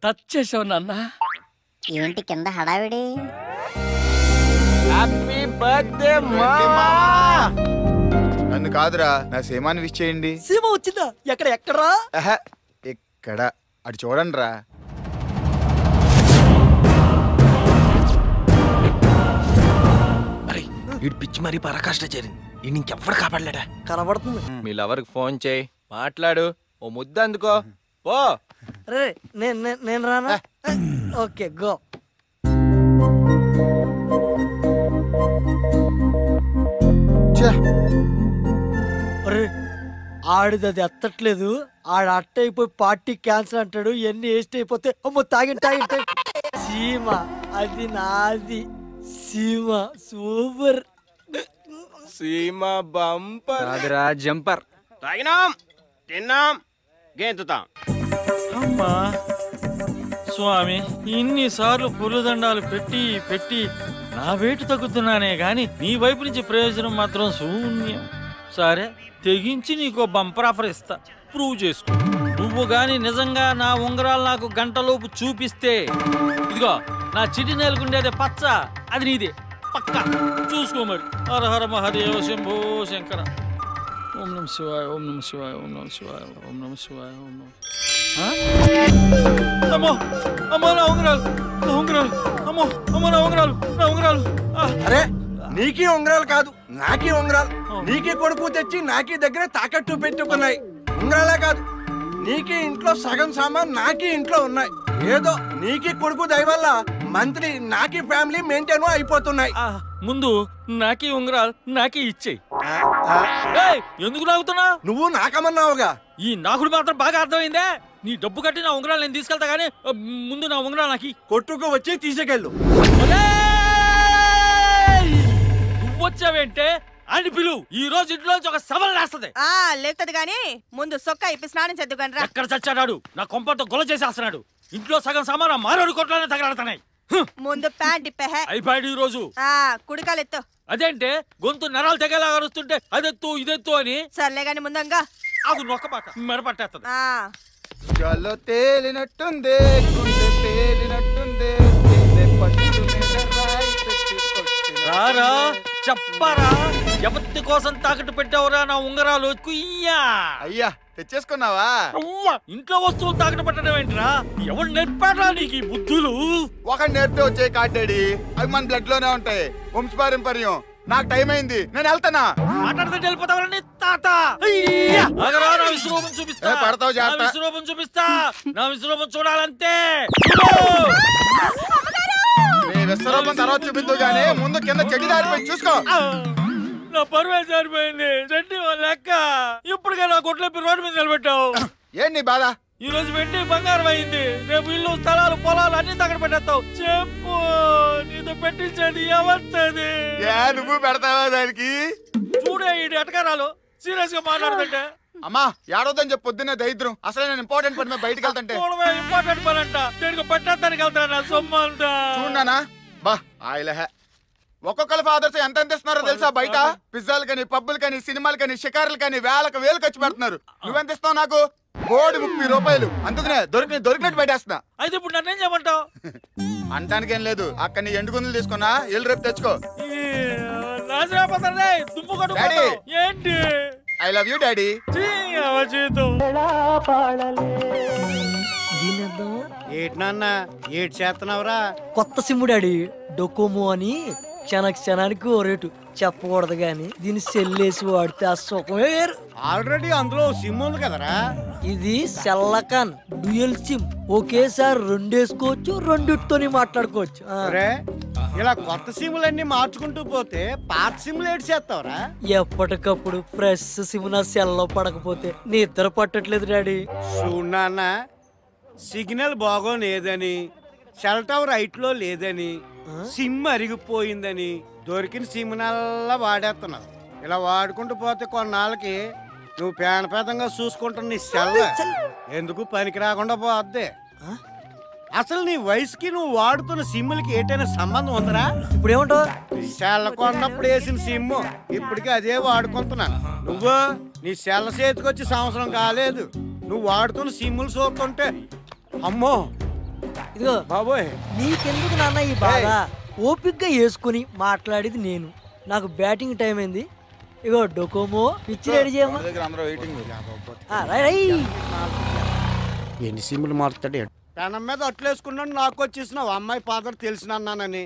టచ్ చేసావు నాన్న. ఏంటి కింద హడావిడి? హ్యాపీ బర్త్డే నన్ను కాదురా, నా సీమాని విష్ చేయండి. సీమ వచ్చిందా? ఎక్కడా? ఇక్కడ అటు చూడండి రా. వీడు పిచ్చి మరీ పరాకాష్ట చేరింది. ఈ ఇంకెవ్వడు కాపాడలేడా? కనబడుతుంది. మీ లవర్కి ఫోన్ చేయి, మాట్లాడు, ఓ ముద్ద అందుకో ఓ. రే నేను రానా? Okay go. అరే ఆడిది అది ఎత్తట్లేదు. ఆడ అట్ట అయిపోయి పార్టీ క్యాన్సిల్ అంటాడు. ఎన్ని వేస్ట్ అయిపోతే అమ్మో తాగి సీమ అది నాది. సీమ సూపర్. సీమ బంపర్ కాదురా జంపర్. తాగినాం, తిన్నాం, గెంతుతాం. అమ్మా స్వామి, ఇన్నిసార్లు పురుదండాలు పెట్టి పెట్టి నా వెయిట్ తగ్గుతున్నానే గాని నీ వైపు నుంచి ప్రయోజనం మాత్రం శూన్యం. సరే తెగించి నీకో బంపర్ ఆఫర్ ఇస్తా, ప్రూవ్ చేసుకో. నువ్వు గాని నిజంగా నా ఉంగరాలు నాకు గంటలోపు చూపిస్తే ఇదిగో నా చిటి నేలకుండేదే పచ్చ, అది నీదే పక్క. చూసుకో మరి. హర హర మహాదేవ శంభో శంకర. ఓం నమ శివాయ, ఓం నమ శివాయ, ఓం నమ శివాయ, ఓం నమ శివాయ, ఓం నమ. అమ్మో అమ్మో నా ఉంగరాలు, నా ఉంగరాలు, అమ్మో అమ్మో నా ఉంగరాలు, నా ఉంగరాలు. అరే నీకీ ఉంగరాలు కాదు, నాకీ ఉంగరాలు. నీకీ కొడుకు తెచ్చి నాకీ దగ్గర తాకట్టు పెట్టుకున్నాయి. ఉంగరాలే కాదు, నీకీ ఇంట్లో సగం సామాన్ నాకీ ఇంట్లో ఉన్నాయి. ఏదో నీకీ కొడుకు దయ వల్ల మంత్లీ నాకీ ఫ్యామిలీ మెయింటైన్ అయిపోతున్నాయి. ముందు నాకీ ఉంగరాలు నాకీ ఇచ్చేయి. ఎందుకు నాగుతున్నా? నువ్వు నాకమన్నావుగా. ఈ నాకుడు మాత్రం బాగా అర్థమైందే. నీ డబ్బు కట్టి నా ఉంగరాలు నేను తీసుకెళ్తా గానీ ముందు నా ఉంగరాలు నాకి కొట్టుకు వచ్చి తీసుకెళ్ళు. నువ్వొచ్చావేంటే అని పిలువు. ఈ రోజు ఇంట్లోంచి ఒక సవాల్ లేస్తది. లేపుతుంది గానీ ముందు సొక్క ఇప్పి స్నానం చేద్దు గాని రా. ఎక్కడ చచ్చాడు? నా కొంపతో గొల చేసేస్తున్నాడు. ఇంట్లో సగం సామాన్ మారోడు కొట్లోనే తగలాడుతున్నాయి. ముందు ప్యాంట్ ఇప్పే. అయిపోయాడు ఈ రోజు. కుడికాలెత్తు. అదేంటే గొంతు నరాలు తెగేలా అరుస్తుంటే అదెత్తు ఇదెత్తు అని. సర్లే గాని ముందంగా అది నొక్కపాక మెరపట్టేస్తుంది. గాల్లో తేలినట్టుంది, గుండె పేలినట్టుంది. రారా చెప్పరా, ఎవరి కోసం తాకట్టు పెట్టావురా నా ఉంగరాలు? కుయ్యా అయ్యా తెచ్చేసుకున్నావా? ఇంట్లో వస్తువులు తాకట్టు పెట్టడం ఏంటిరా? ఎవరు నేర్పారా నీకు ఈ బుద్ధులు? ఒక నేర్పితే వచ్చే కాడ్డాడి, అవి మన బ్లడ్ లోనే ఉంటాయి. వంశపారంపర్యం. నాకు టైం అయింది, నేను వెళ్తానా? మాట్లాడితే వెళ్ళిపోతావని తాత. నా విశ్వరూపం చూపిస్తా. పడతావు జాగ్రత్త. నా విశ్వరూపం చూపిస్తా. నా విశ్వరూపం చూడాలంతే. విశ్వరూపం తర్వాత చూపిద్దు గానీ ముందు కింద చెడ్డి దారిపోయి చూసుకో. నా పరువే సరిపోయింది. చెడ్డి లెక్క ఇప్పటికే నా కొట్లెప్పి రోడ్డు మీద నిలబెట్టావు. ఏంటి నీ బాధ? ఈ రోజు వెండి బంగారం అయింది. రేపు ఇల్లు స్థలాలు పొలాలు అన్ని తగ్గర పెట్టేస్తావు. చెప్పు, నీతో పెట్టించండి ఎవరిది? నువ్వు పెడతావా దానికి? చూడే ఈ ఎటకారాలు సీరియస్ గా మాట్లాడుతుంటే. అమ్మా ఏడవద్దని చెప్పి పొద్దున్నే దరిద్రం. అసలు నేను ఇంపార్టెంట్ పని మీద బయటకు వెళ్తుంటే ఇంపార్టెంట్ పని అంట. నేను పెట్టేస్తానికి వెళ్తాను. సొమ్ము అంతా చూడనా బా ఆయిలహ. ఒక్కొక్కరి ఫాదర్స్ ఎంత ఇస్తున్నారో తెలుసా? బయట పిజ్జాలు కానీ పబ్బులు కానీ సినిమాలు కానీ షికారులు కానీ వేలు ఖర్చు పెడుతున్నారు. నువ్వెంత ఇస్తావు నాకు? 30 రూపాయలు. అందుకనే దొరికినట్టు పెట్టేస్తున్నా. అయితే ఇప్పుడు నన్నేం చేయమంటావు? అంటానికేం లేదు. అక్కడ నీ ఎండుగుందులు తీసుకున్నా, ఎల్లు రేపు తెచ్చుకో. ఏంటి? I love you daddy. ఏటి నాన్న ఏటి చేస్తున్నావురా? కొత్త సిమ్ము డాడీ, డొకోమో అని క్షణానికి ఓ రేటు చెప్పకూడదు గాని దీన్ని సెల్లేసి వాడితే ఆ సుఖమే వేరు. ఆల్రెడీ అందులో సిమ్ ఉంది కదరా. ఇది సెల్లకాన్ డ్యూయల్ సిమ్. ఒకేసారి 2 వేసుకోవచ్చు, 2తోని మాట్లాడుకోవచ్చు. ఇలా కొత్త సిమ్లన్నీ మార్చుకుంటూ పోతే పాత సిమ్లు ఏడు చేస్తావురా? ఎప్పటికప్పుడు ఫ్రెష్ సిమ్ నా సెల్లో పడకపోతే నిద్ర పట్టట్లేదు డాడీ. చూడన్న, సిగ్నల్ బాగోలేదని, సెల్ టవర్ రైట్ లో లేదని, సిమ్ అరిగిపోయిందని దొరికిన సిమ్ నల్లా వాడేస్తున్నావు. ఇలా వాడుకుంటూ పోతే కొన్నాళ్ళకి నువ్వు పేదగా చూసుకుంటున్న నీ సెల్ ఎందుకు పనికి రాకుండా పోద్ది. అసలు నీ వయసుకి నువ్వు వాడుతున్న సిమ్లకి ఏటైనా సంబంధం ఉందరా? ఇప్పుడు ఏమంటావు? సెల్ కొన్నప్పుడు వేసిన సిమ్ ఇప్పటికీ అదే వాడుకుంటున్నాను. నువ్వు నీ సెల్ చేతికొచ్చి సంవత్సరం కాలేదు. నువ్వు వాడుతున్న సిమ్లు చూస్తుంటే అమ్మో ఇదిగో బాబోయ్ నీకెందుకు నాన్న ఈ బాధ? ఓపిక్గా వేసుకుని మాట్లాడేది నేను. నాకు బ్యాటింగ్ టైం అయింది. ఇగో డొకోమో పిచ్చి రెడీ చేయమ్మా. ఎన్ని సిమ్లు మారుతాడు? పెనం మీద అట్లేసుకున్నాడు. నాకు వచ్చేసినావు అమ్మాయి ఫాదర్ తెలిసినన్నానని.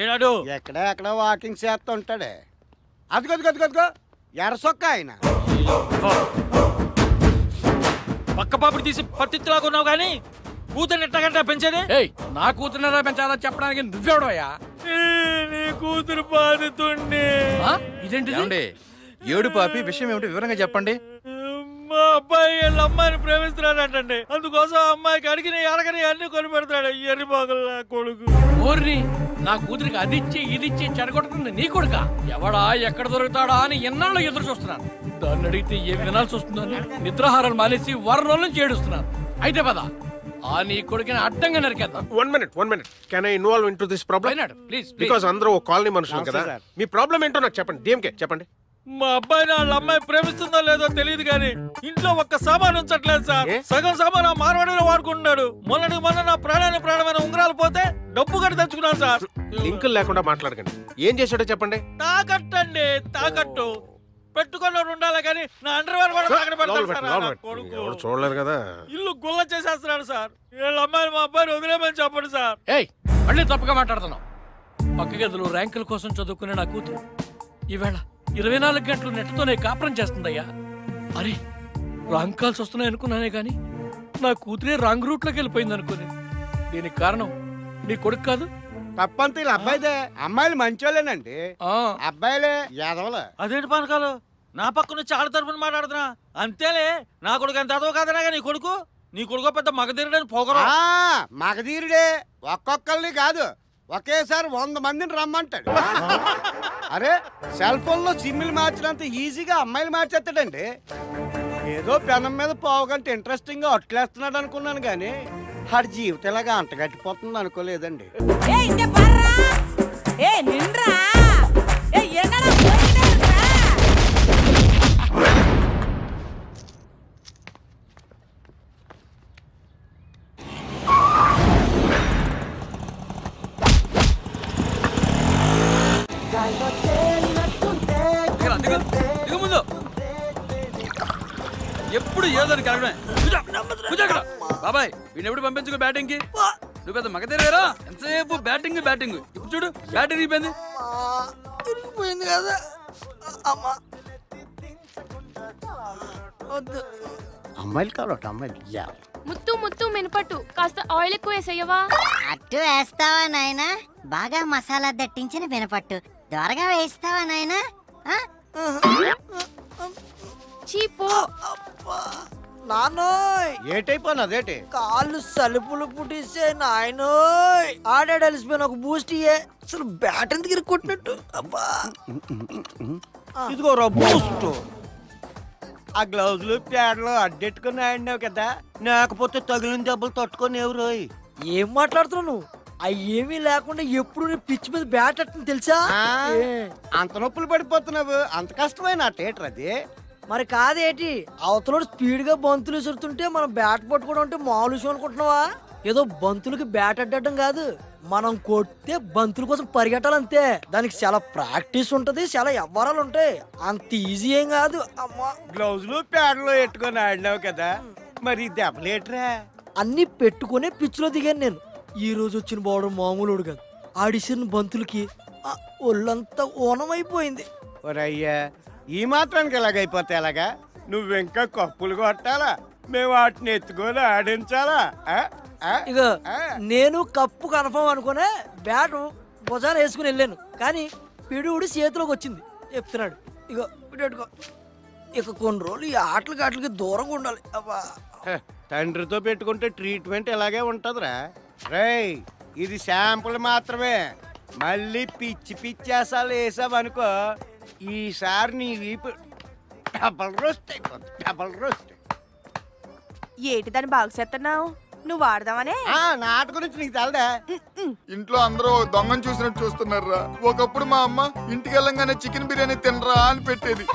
ఏనాడు ఎక్కడ వాకింగ్ చేస్తూ ఉంటాడే. అదిగో ఎర్రసొక్క ఆయన. పక్క పాపుడు తీసి పత్తిలా కొన్నావు కానీ కూతురు ఎట్టగంట పెంచేది. నా కూతురునరా పెంచాలని చెప్పడానికి నువ్వెవడోయా? నీ కూతురు బాధితుండే. ఇదేంటి ఏడు పాపి విషయం ఏమిటి వివరంగా చెప్పండి. మా అబ్బాయి వీళ్ళ అమ్మాయిని ప్రేమిస్తున్నాడంటండి. అందుకోసం అమ్మాయికి అడిగిన అడగని అన్ని కొని పెడతాడు. ఎర్రి బాగులు కొడుకు. ఓర్ని నా కూతురికి అదిచ్చి ఇదిచ్చి చెడగొడుతుంది నీ కొడుక. ఎవడా ఎక్కడ దొరుకుతాడా అని ఎన్నాళ్ళు ఎదురు చూస్తున్నాను. దాన్ని అడిగితే ఏం వినాల్సి వస్తుందని నిద్రాహారాలు మానేసి వారం రోజుల నుంచి ఏడుస్తున్నాను. అయితే పద ఆ నీ కొడుకుని అడ్డంగా నరికేద్దాం. One minute can I involve in to this problem? Please because అందరూ ఒక కాలనీ మనుషులు కదా. మీ ప్రాబ్లం ఏంటో నాకు చెప్పండి. డిఎంకే చెప్పండి. మా అబ్బాయిని వాళ్ళ అమ్మాయి ప్రేమిస్తుందో లేదో తెలియదు కానీ ఇంట్లో ఒక్క సామాన్ ఉంచట్లేదు సార్. సగం సామాన్ మార్వాడిలో వాడుకుంటున్నాడు. మొన్న నా ప్రాణమైన ఉంగరాలు పోతే డబ్బు కట్టి తెచ్చుకున్నాను సార్. లింకులు లేకుండా మాట్లాడకండి. ఏం చేశాడో చెప్పండి. తాకట్టండి తాకట్టు పెట్టుకున్నోడు ఉండాలి కానీ నా అండర్వేర్ కూడా తాకట్టు పెడతాడు సార్. ఎవరు చూడలేరు కదా. ఇల్లు గుల్ల చేసేస్తున్నాడు సార్. వీళ్ళ అమ్మాయిని మా అబ్బాయిని వదిలేమని చెప్పండి సార్. మళ్ళీ తప్పుగా మాట్లాడుతున్నావు. పక్క గదులు ర్యాంకుల కోసం చదువుకునే నా కూతురు ఈవేళ 24 గంటలు నెట్తోనే కాపురం చేస్తుందయ్యా. అరే రాంగ్ కాల్స్ వస్తున్నాయి అనుకున్నానే గాని నా కూతురే రాంగ్ రూట్ లోకి వెళ్ళిపోయింది అనుకుని. దీనికి కారణం నీ కొడుకు కాదు. తప్పంత ఇలా అబ్బాయిదే. అమ్మాయిలు మంచోళ్ళేనండి. అబ్బాయిలే యాదవలే. అదేంటి పానకాలు నా పక్కన చాలా తరపున మాట్లాడుతున్నా. అంతేలే నా కొడుకు అంత అదవ కాదనా నీ కొడుకు. నీ కొడుకు పెద్ద మగధీరుడని పోగరా. మగధీరుడే. ఒక్కొక్కరిని కాదు ఒకేసారి 100 మందిని రమ్మంటాడు. అరే సెల్ ఫోన్ లో సిమ్లు మార్చినంత ఈజీగా అమ్మాయిలు మార్చేస్తాడండి. ఏదో పెనం మీద పావుగంట ఇంట్రెస్టింగ్ గా అట్లేస్తున్నాడు అనుకున్నాను కానీ వాడి జీవితం ఇలాగా అంటగట్టిపోతుంది అనుకోలేదండి. ముందు ఎప్పుడు ఏదని కలగడమే. బాబాయ్ వీడిని ఎప్పుడు పంపించుకో బ్యాటింగ్ కి. నువ్వు పెద్ద మగతేరా ఎంతసేపు బ్యాటింగ్. ఇప్పుడు చూడు బ్యాటింగ్ అయిపోయింది. కదా అమ్మాయిలు కావాలట అమ్మాయిలు. ముత్తు మినపట్టు కాస్త ఆయిల్ ఎక్కువ వేసేయవా? అట్టు వేస్తావా నాయనా? బాగా మసాలా దట్టించిన మినపట్టు దొరగా వేస్తావా నాయనా? చీపు నాన్నోయ్ ఏటైపోయినా అదేటి కాళ్ళు సలుపులు పుట్టిస్తే నాయనోయ్. ఆడాడు అలిసిపోయిన ఒక బూస్ట్ ఇయ్యే. అసలు బ్యాట్ ఎందుకు ఇరుక్కొట్టినట్టు. అబ్బా ఇదిగో రా బూస్ట్. ఆ గ్లౌజులు ప్యాడ్లు అడ్డెట్టుకుని ఆడినావు కదా. లేకపోతే తగిలిన దెబ్బలు తట్టుకొని ఎవరోయ్. ఏం మాట్లాడుతున్నావు నువ్వు? అయ్యేమీ లేకుండా ఎప్పుడు నీ పిచ్చి మీద బ్యాట్ అట్టని తెలుసా? అంత నొప్పులు పడిపోతున్నావు. అంత కష్టమైన థియేటర్ అది. మరి కాదేటి అవతలోడు స్పీడ్ గా బంతులు విసురుతుంటే మనం బ్యాట్ పట్టుకోవడం అంటే మామూలు విషయం అనుకుంటున్నావా? ఏదో బంతులకి బ్యాట్ అడ్డటం కాదు. మనం కొట్టే బంతుల కోసం పరిగెట్టాలంతే. దానికి చాలా ప్రాక్టీస్ ఉంటది, చాలా వ్యవహారాలు ఉంటాయి. అంత ఈజీ ఏం కాదు. అమ్మా గ్లౌజులు ప్యాడ్లు పెట్టుకొని ఆడినావు కదా. మరి దెబ్బలేట్రా? అన్ని పెట్టుకునే పిచ్చులో దిగాను నేను. ఈ రోజు వచ్చిన బౌలర్ మామూలుడు కాదు. ఆడిసిన బంతులకి ఒళ్ళంతా ఓనమైపోయింది. ఒరయ్యా ఈ మాత్రానికి ఎలాగైపోతే ఎలాగా? నువ్వింకా కప్పులు కొట్టాలా? మేము వాటిని ఎత్తుకొని ఆడించాలా? ఇక నేను కప్పు కన్ఫర్మ్ అనుకునే బ్యాట్ భుజాన వేసుకుని వెళ్ళాను. కానీ పిడుగుడు చేతిలోకి వచ్చింది చెప్తున్నాడు. ఇక పిడుకో ఇక కొన్ని రోజులు ఈ ఆటలకి దూరంగా ఉండాలి. అబ్బా తండ్రితో పెట్టుకుంటే ట్రీట్మెంట్ ఎలాగే ఉంటదిరా. రేయ్ ఇది శాంపుల్ మాత్రమే. మళ్ళీ పిచ్చేసాలు వేసావనుకో ఈసారి నీ వీపు డబల్ రోస్ట్ అయిపోతుంది. Double roast. ఏటి దాన్ని బాగు చేస్తున్నావు? నువ్వు ఆడదామనే నా ఆట గురించి నీకు తెలదా? ఇంట్లో అందరూ దొంగను చూసినట్టు చూస్తున్నారా? ఒకప్పుడు మా అమ్మ ఇంటికి వెళ్ళంగానే చికెన్ బిర్యానీ తినరా అని పెట్టేది.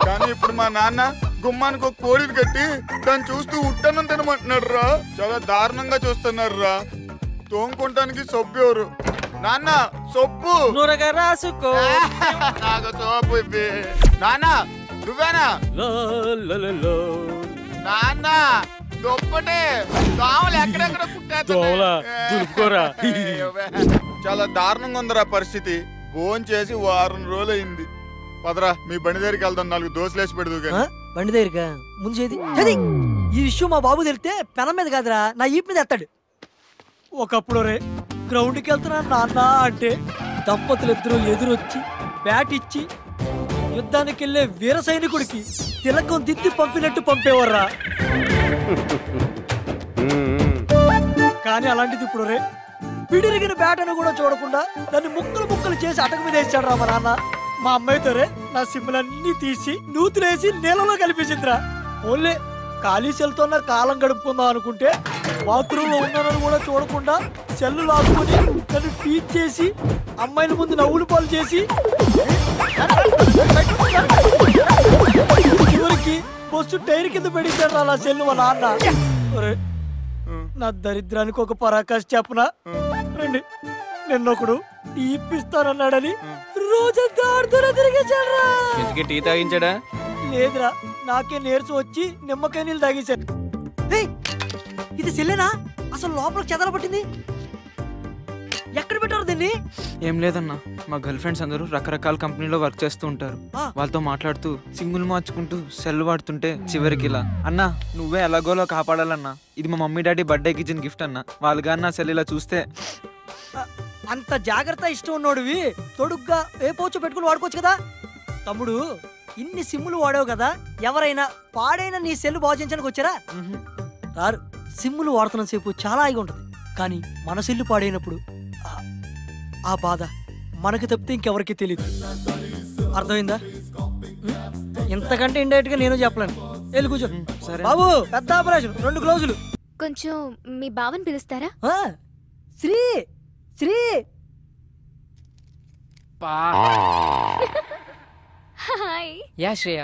కానీ ఇప్పుడు మా నాన్న గుమ్మానికి ఒక కోడిని కట్టి దాన్ని చూస్తూ ఉట్టన్నం తినమంటున్నాడు రా. చాలా దారుణంగా చూస్తున్నారు రా. తోముకుంటానికి సొప్పు ఎవరు? నాన్న సొప్పు రాసుకో. నాకు సోపు ఇవ్వి. నాన్న నువ్వేనా? నాన్న దొప్పటే దోమలు ఎక్కడెక్కడ దులుపుకోరా. చాలా దారుణంగా ఉందిరా పరిస్థితి. ఫోన్ చేసి వారం రోజులు అయింది. పదరా మీ బండి దగ్గరికి వెళ్దాం, 4 దోశలు వేసి పెడదు. బండి దగ్గరగా ముందు చేది ఈ విషయం మా బాబు తెలిస్తే పెనం మీద కాదురా నా ఈపు మీద ఎత్తాడు. ఒకప్పుడు రే గ్రౌండ్కి వెళ్తున్నా నాన్న అంటే దంపతులిద్దరూ ఎదురొచ్చి బ్యాట్ ఇచ్చి యుద్ధానికి వెళ్ళే వీర సైనికుడికి తిలకం దిద్ది పంపినట్టు పంపేవర్రా. కానీ అలాంటిది ఇప్పుడు రే పిడిరిగిన బ్యాట్ అని కూడా చూడకుండా దాన్ని ముక్కలు ముక్కలు చేసి అటక మీద వేసాడు రా మా నాన్న. మా అమ్మాయితో రే నా సిమ్ములన్నీ తీసి నూతులేసి నీళ్ళలో కలిపేసిందిరా. ఓన్లే ఖాళీ సెల్తో కాలం గడుపుకుందాం అనుకుంటే బాత్రూమ్ లో ఉన్నానని కూడా చూడకుండా సెల్లు లాక్కుని నన్ను ట్వీట్ చేసి అమ్మాయిల ముందు నవ్వులు పాలు చేసి చివరికి బస్సు టైర్ కింద పెడిచాడు అలా సెల్లు మా నాన్న. నా దరిద్రానికి ఒక పరాకాశ్ చెప్పనా రండి. నిన్నొకడు టీ ఇప్పిస్తానన్నాడని రోజంతా ఆడుతూనే తిరిగేశాడు. టీ తాగించాడా? లేదురా, నాకే నీరసం వచ్చి నిమ్మకాయ నీళ్ళు తాగేశాను. ఇది సెల్లేనా? అసలు లోపల చెదల పట్టింది. ఎక్కడ పెట్టారు దీన్ని? ఏం లేదన్నా, మా గర్ల్ ఫ్రెండ్స్ అందరూ రకరకాల కంపెనీలో వర్క్ చేస్తూ ఉంటారు. వాళ్ళతో మాట్లాడుతూ సిమ్ములు మార్చుకుంటూ సెల్ వాడుతుంటే చివరికి ఇలా అన్నా నువ్వే ఎలాగోలో కాపాడాలన్నా. ఇది మా మమ్మీ డాడీ బర్త్డేకి ఇచ్చిన గిఫ్ట్ అన్నా. వాళ్ళు కానీ నా సెల్ ఇలా చూస్తే. అంత జాగ్రత్త ఇష్టం ఉన్నోడివి తొడుగ్గా ఏ పోచో పెట్టుకుని వాడుకోవచ్చు కదా. తమ్ముడు ఇన్ని సిమ్ములు వాడావు కదా, ఎవరైనా పాడైన నీ సెల్ బాగు చేయించడానికి వచ్చారా? రారు. సిమ్ములు వాడుతున్న సేపు చాలా హాయిగా ఉంటుంది, కానీ మన సెల్లు పాడైనప్పుడు ఆ బాధ మనకు తప్పితే ఇంకెవరికి తెలియదు. అర్థమైందా? ఇంతకంటే ఇండైరెక్ట్ గా నేను చెప్పలేను. వెళ్ళి కూర్చో. బాబు పెద్ద ఆపరేషన్, 2 గ్లౌజులు. కొంచెం మీ బావని పిలుస్తారా? శ్రీ శ్రీ హాయ్. యా శ్రేయ.